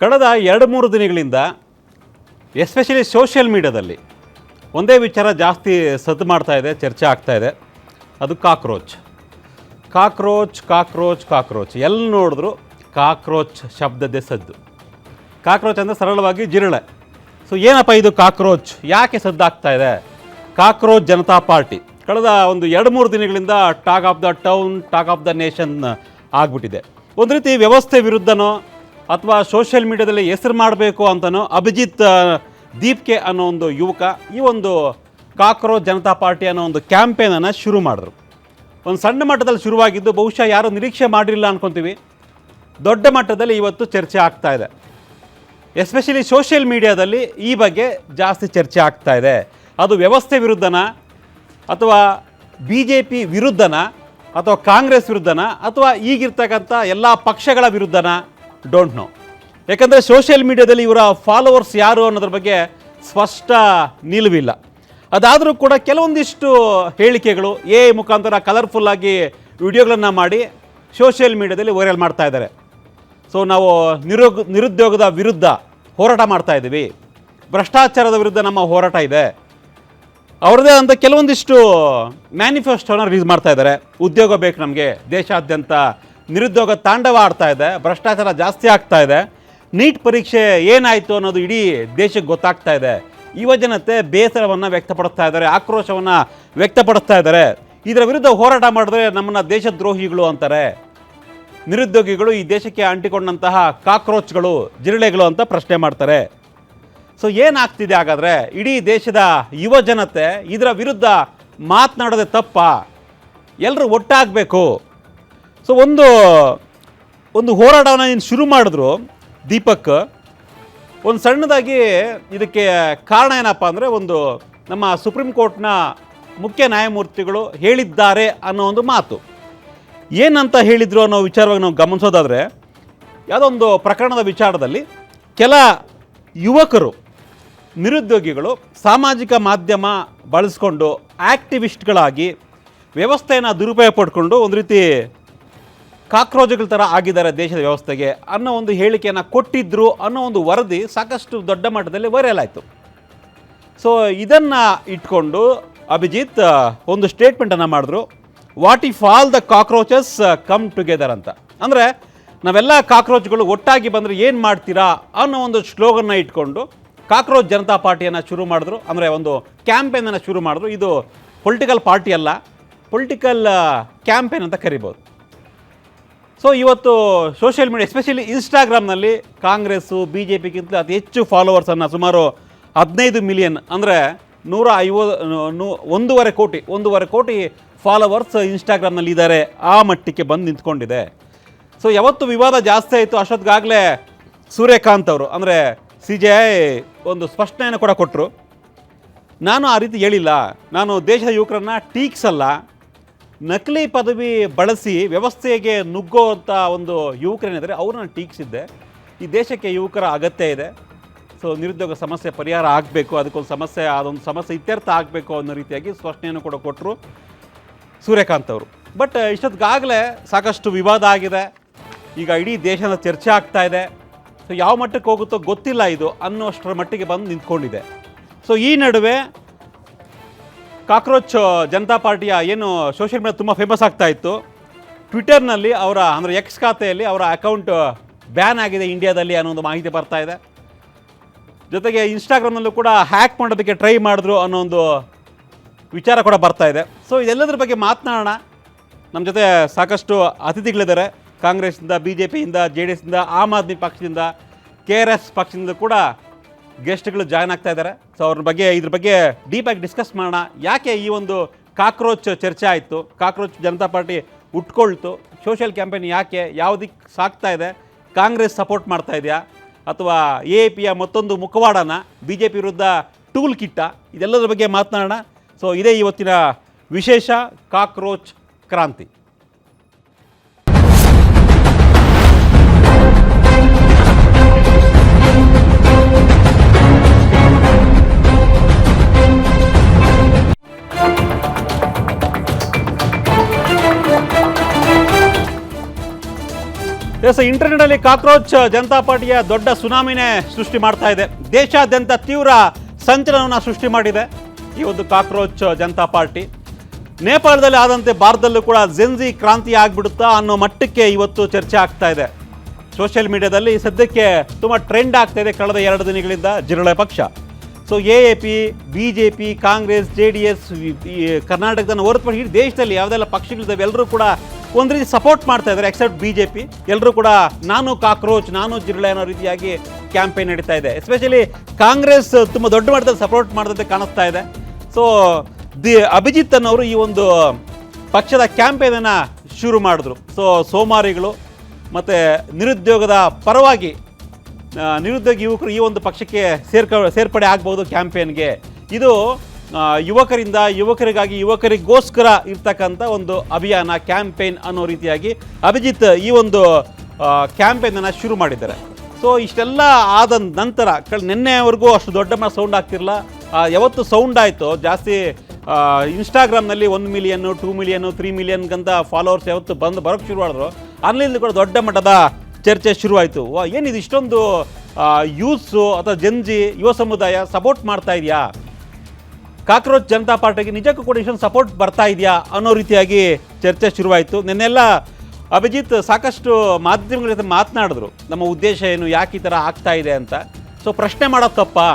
ಕಳೆದ 2-3 ದಿನಗಳಿಂದ especially social ಮೀಡಿಯಾದಲ್ಲಿ ಒಂದೇ ವಿಚಾರ ಜಾಸ್ತಿ ಸದ್ದು ಮಾಡ್ತಾ ಇದೆ, ಚರ್ಚೆ ಆಗ್ತಾ ಇದೆ. ಅದು ಕಾಕ್ರೋಚ್. ಎಲ್ಲಿ ನೋಡಿದ್ರು ಕಾಕ್ರೋಚ್ ಶಬ್ದದ್ದೇ ಸದ್ದು. ಕಾಕ್ರೋಚ್ ಅಂದರೆ ಸರಳವಾಗಿ ಜಿರಳೆ. ಸೊ ಏನಪ್ಪ ಇದು ಕಾಕ್ರೋಚ್, ಯಾಕೆ ಸದ್ದಾಗ್ತಾ ಇದೆ? ಕಾಕ್ರೋಚ್ ಜನತಾ ಪಾರ್ಟಿ ಕಳೆದ ಒಂದು 2-3 ದಿನಗಳಿಂದ talk of the town, talk of the nation ಆಗಿಬಿಟ್ಟಿದೆ. ಒಂದು ರೀತಿ ವ್ಯವಸ್ಥೆ ವಿರುದ್ಧನೋ ಅಥವಾ ಸೋಷಿಯಲ್ ಮೀಡಿಯಾದಲ್ಲಿ ಹೆಸರು ಮಾಡಬೇಕು ಅಂತನೋ ಅಭಿಜಿತ್ ದೀಪ್ಕೆ ಅನ್ನೋ ಒಂದು ಯುವಕ ಈ ಒಂದು ಕಾಕ್ರೋಚ್ ಜನತಾ ಪಾರ್ಟಿ ಅನ್ನೋ ಒಂದು ಕ್ಯಾಂಪೇನನ್ನು ಶುರು ಮಾಡಿದ್ರು. ಒಂದು ಸಣ್ಣ ಮಟ್ಟದಲ್ಲಿ ಶುರುವಾಗಿದ್ದು ಬಹುಶಃ ಯಾರೂ ನಿರೀಕ್ಷೆ ಮಾಡಿರಲಿಲ್ಲ ಅಂದ್ಕೊತೀವಿ. ದೊಡ್ಡ ಮಟ್ಟದಲ್ಲಿ ಇವತ್ತು ಚರ್ಚೆ ಆಗ್ತಾ ಇದೆ. ಎಸ್ಪೆಷಲಿ ಸೋಷಿಯಲ್ ಮೀಡಿಯಾದಲ್ಲಿ ಈ ಬಗ್ಗೆ ಜಾಸ್ತಿ ಚರ್ಚೆ ಆಗ್ತಾ ಇದೆ. ಅದು ವ್ಯವಸ್ಥೆ ವಿರುದ್ಧನ ಅಥವಾ BJP ವಿರುದ್ಧನ ಅಥವಾ ಕಾಂಗ್ರೆಸ್ ವಿರುದ್ಧನ ಅಥವಾ ಈಗಿರ್ತಕ್ಕಂಥ ಎಲ್ಲ ಪಕ್ಷಗಳ ವಿರುದ್ಧನ, ಡೋಂಟ್ ನೋ. ಯಾಕಂದರೆ ಸೋಷಿಯಲ್ ಮೀಡಿಯಾದಲ್ಲಿ ಇವರ ಫಾಲೋವರ್ಸ್ ಯಾರು ಅನ್ನೋದ್ರ ಬಗ್ಗೆ ಸ್ಪಷ್ಟ ನಿಲುವಿಲ್ಲ. ಅದಾದರೂ ಕೂಡ ಕೆಲವೊಂದಿಷ್ಟು ಹೇಳಿಕೆಗಳು ಮುಖಾಂತರ ಕಲರ್ಫುಲ್ಲಾಗಿ ವಿಡಿಯೋಗಳನ್ನು ಮಾಡಿ ಸೋಷಿಯಲ್ ಮೀಡಿಯಾದಲ್ಲಿ ವೈರಲ್ ಮಾಡ್ತಾ ಇದ್ದಾರೆ. ಸೊ ನಾವು ನಿರುದ್ಯೋಗದ ವಿರುದ್ಧ ಹೋರಾಟ ಮಾಡ್ತಾ ಇದ್ದೀವಿ, ಭ್ರಷ್ಟಾಚಾರದ ವಿರುದ್ಧ ನಮ್ಮ ಹೋರಾಟ ಇದೆ, ಅವ್ರದ್ದೇ ಅಂತ ಕೆಲವೊಂದಿಷ್ಟು ಮ್ಯಾನಿಫೆಸ್ಟೋನ ರಿಲೀಸ್ ಮಾಡ್ತಾ ಇದ್ದಾರೆ. ಉದ್ಯೋಗ ಬೇಕು ನಮಗೆ, ದೇಶಾದ್ಯಂತ ನಿರುದ್ಯೋಗ ತಾಂಡವ ಆಡ್ತಾ ಇದೆ, ಭ್ರಷ್ಟಾಚಾರ ಜಾಸ್ತಿ ಆಗ್ತಾ ಇದೆ, ನೀಟ್ ಪರೀಕ್ಷೆ ಏನಾಯಿತು ಅನ್ನೋದು ಇಡೀ ದೇಶಕ್ಕೆ ಗೊತ್ತಾಗ್ತಾ ಇದೆ. ಯುವಜನತೆ ಬೇಸರವನ್ನು ವ್ಯಕ್ತಪಡಿಸ್ತಾ ಇದ್ದಾರೆ, ಆಕ್ರೋಶವನ್ನು ವ್ಯಕ್ತಪಡಿಸ್ತಾ ಇದ್ದಾರೆ. ಇದರ ವಿರುದ್ಧ ಹೋರಾಟ ಮಾಡಿದ್ರೆ ನಮ್ಮನ್ನು ದೇಶದ್ರೋಹಿಗಳು ಅಂತಾರೆ. ನಿರುದ್ಯೋಗಿಗಳು ಈ ದೇಶಕ್ಕೆ ಅಂಟಿಕೊಂಡಂತಹ ಕಾಕ್ರೋಚ್ಗಳು, ಜಿರಳೆಗಳು ಅಂತ ಪ್ರಶ್ನೆ ಮಾಡ್ತಾರೆ. ಸೊ ಏನಾಗ್ತಿದೆ ಹಾಗಾದರೆ? ಇಡೀ ದೇಶದ ಯುವಜನತೆ ಇದರ ವಿರುದ್ಧ ಮಾತನಾಡೋದೇ ತಪ್ಪಾ? ಎಲ್ಲರೂ ಒಟ್ಟಾಗಬೇಕು. ಸೊ ಒಂದು ಹೋರಾಟವನ್ನು ಏನು ಶುರು ಮಾಡಿದ್ರು ದೀಪಕ್. ಒಂದು ಸಣ್ಣದಾಗಿ ಇದಕ್ಕೆ ಕಾರಣ ಏನಪ್ಪ ಅಂದರೆ, ಒಂದು ನಮ್ಮ ಸುಪ್ರೀಂ ಕೋರ್ಟ್ನ ಮುಖ್ಯ ನ್ಯಾಯಮೂರ್ತಿಗಳು ಹೇಳಿದ್ದಾರೆ ಅನ್ನೋ ಒಂದು ಮಾತು. ಏನಂತ ಹೇಳಿದರು ಅನ್ನೋ ವಿಚಾರವಾಗಿ ನಾವು ಗಮನಿಸೋದಾದರೆ, ಯಾವುದೋ ಒಂದು ಪ್ರಕರಣದ ವಿಚಾರದಲ್ಲಿ ಕೆಲ ಯುವಕರು, ನಿರುದ್ಯೋಗಿಗಳು ಸಾಮಾಜಿಕ ಮಾಧ್ಯಮ ಬಳಸ್ಕೊಂಡು ಆ್ಯಕ್ಟಿವಿಸ್ಟ್ಗಳಾಗಿ ವ್ಯವಸ್ಥೆಯನ್ನು ದುರುಪಯೋಗ ಪಡ್ಕೊಂಡು ಒಂದು ರೀತಿ ಕಾಕ್ರೋಚ್ಗಳ ಥರ ಆಗಿದ್ದಾರೆ ದೇಶದ ವ್ಯವಸ್ಥೆಗೆ ಅನ್ನೋ ಒಂದು ಹೇಳಿಕೆಯನ್ನು ಕೊಟ್ಟಿದ್ದರು ಅನ್ನೋ ಒಂದು ವರದಿ ಸಾಕಷ್ಟು ದೊಡ್ಡ ಮಟ್ಟದಲ್ಲಿ ವೈರಲ್ ಆಯಿತು. ಸೊ ಇದನ್ನು ಇಟ್ಕೊಂಡು ಅಭಿಜಿತ್ ಒಂದು ಸ್ಟೇಟ್ಮೆಂಟನ್ನು ಮಾಡಿದ್ರು. What if all the cockroaches come together ಅಂತ. ಅಂದರೆ ನಾವೆಲ್ಲ ಕಾಕ್ರೋಚ್ಗಳು ಒಟ್ಟಾಗಿ ಬಂದರೆ ಏನು ಮಾಡ್ತೀರಾ ಅನ್ನೋ ಒಂದು ಸ್ಲೋಗನ್ನ ಇಟ್ಕೊಂಡು ಕಾಕ್ರೋಚ್ ಜನತಾ ಪಾರ್ಟಿಯನ್ನು ಶುರು ಮಾಡಿದ್ರು. ಅಂದರೆ ಒಂದು ಕ್ಯಾಂಪೇನನ್ನು ಶುರು ಮಾಡಿದ್ರು. ಇದು ಪೊಲಿಟಿಕಲ್ ಪಾರ್ಟಿ ಅಲ್ಲ, ಪೊಲಿಟಿಕಲ್ ಕ್ಯಾಂಪೇನ್ ಅಂತ ಕರಿಬೋದು. ಸೊ ಇವತ್ತು ಸೋಷಿಯಲ್ ಮೀಡಿಯಾ ಎಸ್ಪೆಷಲಿ ಇನ್ಸ್ಟಾಗ್ರಾಮ್ನಲ್ಲಿ ಕಾಂಗ್ರೆಸ್ಸು BJPಗಿಂತ ಅತಿ ಹೆಚ್ಚು ಫಾಲೋವರ್ಸನ್ನು, ಸುಮಾರು 15 ಮಿಲಿಯನ್ ಅಂದರೆ 1.5 ಕೋಟಿ ಫಾಲೋವರ್ಸ್ ಇನ್ಸ್ಟಾಗ್ರಾಮ್ನಲ್ಲಿ ಇದ್ದಾರೆ. ಆ ಮಟ್ಟಕ್ಕೆ ಬಂದು ನಿಂತ್ಕೊಂಡಿದೆ. ಸೊ ಯಾವತ್ತು ವಿವಾದ ಜಾಸ್ತಿ ಆಯಿತು ಅಷ್ಟೊತ್ತಿಗಾಗಲೇ ಸೂರ್ಯಕಾಂತ್ ಅವರು ಅಂದರೆ CJI ಒಂದು ಸ್ಪಷ್ಟನೆಯನ್ನು ಕೂಡ ಕೊಟ್ಟರು. ನಾನು ಆ ರೀತಿ ಹೇಳಿಲ್ಲ, ನಾನು ದೇಶದ ಯುವಕರನ್ನು ಟೀಕ್ಸಲ್ಲ, ನಕಲಿ ಪದವಿ ಬಳಸಿ ವ್ಯವಸ್ಥೆಗೆ ನುಗ್ಗೋವಂಥ ಒಂದು ಯುವಕರೇನಿದ್ದಾರೆ ಅವ್ರನ್ನ ಟೀಕ್ಸಿದ್ದೆ. ಈ ದೇಶಕ್ಕೆ ಯುವಕರ ಅಗತ್ಯ ಇದೆ. ಸೊ ನಿರುದ್ಯೋಗ ಸಮಸ್ಯೆ ಪರಿಹಾರ ಆಗಬೇಕು, ಅದೊಂದು ಸಮಸ್ಯೆ ಇತ್ಯರ್ಥ ಆಗಬೇಕು ಅನ್ನೋ ರೀತಿಯಾಗಿ ಸ್ಪಷ್ಟನೆಯನ್ನು ಕೂಡ ಕೊಟ್ಟರು ಸೂರ್ಯಕಾಂತ್ ಅವರು. ಬಟ್ ಇಷ್ಟೊತ್ತಿಗಾಗಲೇ ಸಾಕಷ್ಟು ವಿವಾದ ಆಗಿದೆ. ಈಗ ಇಡೀ ದೇಶದ ಚರ್ಚೆ ಆಗ್ತಾ ಇದೆ. ಸೊ ಯಾವ ಮಟ್ಟಕ್ಕೆ ಹೋಗುತ್ತೋ ಗೊತ್ತಿಲ್ಲ ಇದು ಅನ್ನೋಷ್ಟರ ಮಟ್ಟಿಗೆ ಬಂದು ನಿಂತ್ಕೊಂಡಿದೆ. ಸೊ ಈ ನಡುವೆ ಕಾಕ್ರೋಚ್ ಜನತಾ ಪಾರ್ಟಿಯ ಏನು ಸೋಷಿಯಲ್ ಮೀಡಿಯಾ ತುಂಬ ಫೇಮಸ್ ಆಗ್ತಾ ಇತ್ತು, ಟ್ವಿಟರ್ನಲ್ಲಿ ಅವರ ಅಂದರೆ X ಖಾತೆಯಲ್ಲಿ ಅವರ ಅಕೌಂಟ್ ಬ್ಯಾನ್ ಆಗಿದೆ ಇಂಡಿಯಾದಲ್ಲಿ ಅನ್ನೋ ಒಂದು ಮಾಹಿತಿ ಬರ್ತಾ ಇದೆ. ಜೊತೆಗೆ ಇನ್ಸ್ಟಾಗ್ರಾಮ್ನಲ್ಲೂ ಕೂಡ ಹ್ಯಾಕ್ ಮಾಡೋದಕ್ಕೆ ಟ್ರೈ ಮಾಡಿದ್ರು ಅನ್ನೋ ಒಂದು ವಿಚಾರ ಕೂಡ ಬರ್ತಾ ಇದೆ. ಸೊ ಇದೆಲ್ಲದರ ಬಗ್ಗೆ ಮಾತನಾಡೋಣ. ನಮ್ಮ ಜೊತೆ ಸಾಕಷ್ಟು ಅತಿಥಿಗಳಿದ್ದಾರೆ. ಕಾಂಗ್ರೆಸ್ಸಿಂದ, BJPಯಿಂದ, JDSಯಿಂದ, ಆಮ್ ಆದ್ಮಿ ಪಕ್ಷದಿಂದ, KRS ಪಕ್ಷದಿಂದ ಕೂಡ ಗೆಸ್ಟ್ಗಳು ಜಾಯ್ನ್ ಆಗ್ತಾ ಇದ್ದಾರೆ. ಸೊ ಇದ್ರ ಬಗ್ಗೆ ಡೀಪಾಗಿ ಡಿಸ್ಕಸ್ ಮಾಡೋಣ. ಯಾಕೆ ಈ ಒಂದು ಕಾಕ್ರೋಚ್ ಚರ್ಚೆ ಆಯಿತು, ಕಾಕ್ರೋಚ್ ಜನತಾ ಪಾರ್ಟಿ ಉಟ್ಕೊಳ್ತು, ಸೋಷಿಯಲ್ ಕ್ಯಾಂಪೇನ್ ಯಾಕೆ, ಯಾವುದಕ್ಕೆ ಸಾಕ್ತಾ ಇದೆ, ಕಾಂಗ್ರೆಸ್ ಸಪೋರ್ಟ್ ಮಾಡ್ತಾ ಇದೆಯಾ ಅಥವಾ AAPಯ ಮತ್ತೊಂದು ಮುಖವಾಡನ BJP ವಿರುದ್ಧ ಟೂಲ್ ಕಿಟ್ಟ, ಇದೆಲ್ಲದರ ಬಗ್ಗೆ ಮಾತನಾಡೋಣ. ಸೊ ಇದೇ ಇವತ್ತಿನ ವಿಶೇಷ ಕಾಕ್ರೋಚ್ ಕ್ರಾಂತಿ. ಎಸ್, ಇಂಟರ್ನೆಟ್ನಲ್ಲಿ ಕಾಕ್ರೋಚ್ ಜನತಾ ಪಾರ್ಟಿಯ ದೊಡ್ಡ ಸುನಾಮಿನೇ ಸೃಷ್ಟಿ ಮಾಡ್ತಾ ಇದೆ. ದೇಶಾದ್ಯಂತ ತೀವ್ರ ಸಂಚಲನವನ್ನು ಸೃಷ್ಟಿ ಮಾಡಿದೆ ಈ ಒಂದು ಕಾಕ್ರೋಚ್ ಜನತಾ ಪಾರ್ಟಿ. ನೇಪಾಳದಲ್ಲಿ ಆದಂತೆ ಭಾರತದಲ್ಲೂ ಕೂಡ ಜೆನ್ಜಿ ಕ್ರಾಂತಿ ಆಗಿಬಿಡುತ್ತಾ ಅನ್ನೋ ಮಟ್ಟಕ್ಕೆ ಇವತ್ತು ಚರ್ಚೆ ಆಗ್ತಾ ಇದೆ. ಸೋಷಿಯಲ್ ಮೀಡಿಯಾದಲ್ಲಿ ಸದ್ಯಕ್ಕೆ ತುಂಬ ಟ್ರೆಂಡ್ ಆಗ್ತಾ ಇದೆ ಕಳೆದ 2 ದಿನಗಳಿಂದ ಜಿರಳೆ ಪಕ್ಷ. So AAP, BJP, Congress, JDS, ಕರ್ನಾಟಕದ ಹೊರತುಪಡಿಸಿ ಇಡೀ ದೇಶದಲ್ಲಿ ಯಾವುದೆಲ್ಲ ಪಕ್ಷಗಳಿದ್ದಾವೆ ಎಲ್ಲರೂ ಕೂಡ ಒಂದು ರೀತಿ ಸಪೋರ್ಟ್ ಮಾಡ್ತಾ ಇದ್ದಾರೆ, ಎಕ್ಸೆಪ್ಟ್ BJP. ಎಲ್ಲರೂ ಕೂಡ ನಾನು ಕಾಕ್ರೋಚ್, ನಾನು ಜಿರಳೆ ಅನ್ನೋ ರೀತಿಯಾಗಿ ಕ್ಯಾಂಪೇನ್ ನಡೀತಾ ಇದೆ. ಎಸ್ಪೆಷಲಿ ಕಾಂಗ್ರೆಸ್ ತುಂಬ ದೊಡ್ಡ ಮಟ್ಟದಲ್ಲಿ ಸಪೋರ್ಟ್ ಮಾಡಿದಂತೆ ಕಾಣಿಸ್ತಾ ಇದೆ. ಸೊ ಅಭಿಜಿತ್ ಅನ್ನೋರು ಈ ಒಂದು ಪಕ್ಷದ ಕ್ಯಾಂಪೇನನ್ನು ಶುರು ಮಾಡಿದ್ರು. ಸೊ ಸೋಮಾರಿಗಳು ಮತ್ತು ನಿರುದ್ಯೋಗದ ಪರವಾಗಿ ನಿರುದ್ಯೋಗಿ ಯುವಕರು ಈ ಒಂದು ಪಕ್ಷಕ್ಕೆ ಸೇರ್ಪಡೆ ಆಗ್ಬೋದು ಕ್ಯಾಂಪೇನ್ಗೆ. ಇದು ಯುವಕರಿಗಾಗಿ ಯುವಕರಿಗೋಸ್ಕರ ಇರ್ತಕ್ಕಂಥ ಒಂದು ಅಭಿಯಾನ, ಕ್ಯಾಂಪೇನ್ ಅನ್ನೋ ರೀತಿಯಾಗಿ ಅಭಿಜಿತ್ ಈ ಒಂದು ಕ್ಯಾಂಪೇನನ್ನು ಶುರು ಮಾಡಿದ್ದಾರೆ. ಸೊ ಇಷ್ಟೆಲ್ಲ ಆದ ನಂತರ ನಿನ್ನೆವರೆಗೂ ಅಷ್ಟು ದೊಡ್ಡ ಸೌಂಡ್ ಆಗ್ತಿರಲ್ಲ. ಯಾವತ್ತು ಸೌಂಡ್ ಆಯಿತು ಜಾಸ್ತಿ ಇನ್ಸ್ಟಾಗ್ರಾಮ್ನಲ್ಲಿ 1 ಮಿಲಿಯನ್, 2 ಮಿಲಿಯನ್, 3 ಮಿಲಿಯನ್ಗಂತ ಫಾಲೋವರ್ಸ್ ಯಾವತ್ತು ಬರೋಕ್ಕೆ ಶುರು ಮಾಡಿದ್ರು, ಅಲ್ಲಿಂದ ಕೂಡ ದೊಡ್ಡ ಮಟ್ಟದ ಚರ್ಚೆ ಶುರುವಾಯಿತು. ಏನಿದು ಇಷ್ಟೊಂದು ಯೂತ್ಸು ಅಥವಾ ಜೆನ್ಜಿ ಯುವ ಸಮುದಾಯ ಸಪೋರ್ಟ್ ಮಾಡ್ತಾ ಇದೆಯಾ, ಕಾಕ್ರೋಚ್ ಜನತಾ ಪಾರ್ಟಿಗೆ ನಿಜಕ್ಕೂ ಕೂಡ ಇಷ್ಟೊಂದು ಸಪೋರ್ಟ್ ಬರ್ತಾ ಇದೆಯಾ ಅನ್ನೋ ರೀತಿಯಾಗಿ ಚರ್ಚೆ ಶುರುವಾಯಿತು. ನಿನ್ನೆಲ್ಲ ಅಭಿಜಿತ್ ಸಾಕಷ್ಟು ಮಾಧ್ಯಮಗಳ ಜೊತೆ ಮಾತನಾಡಿದ್ರು, ನಮ್ಮ ಉದ್ದೇಶ ಏನು, ಯಾಕೆ ಈ ಥರ ಆಗ್ತಾ ಇದೆ ಅಂತ. ಸೊ ಪ್ರಶ್ನೆ ಮಾಡೋದು ತಪ್ಪಾ,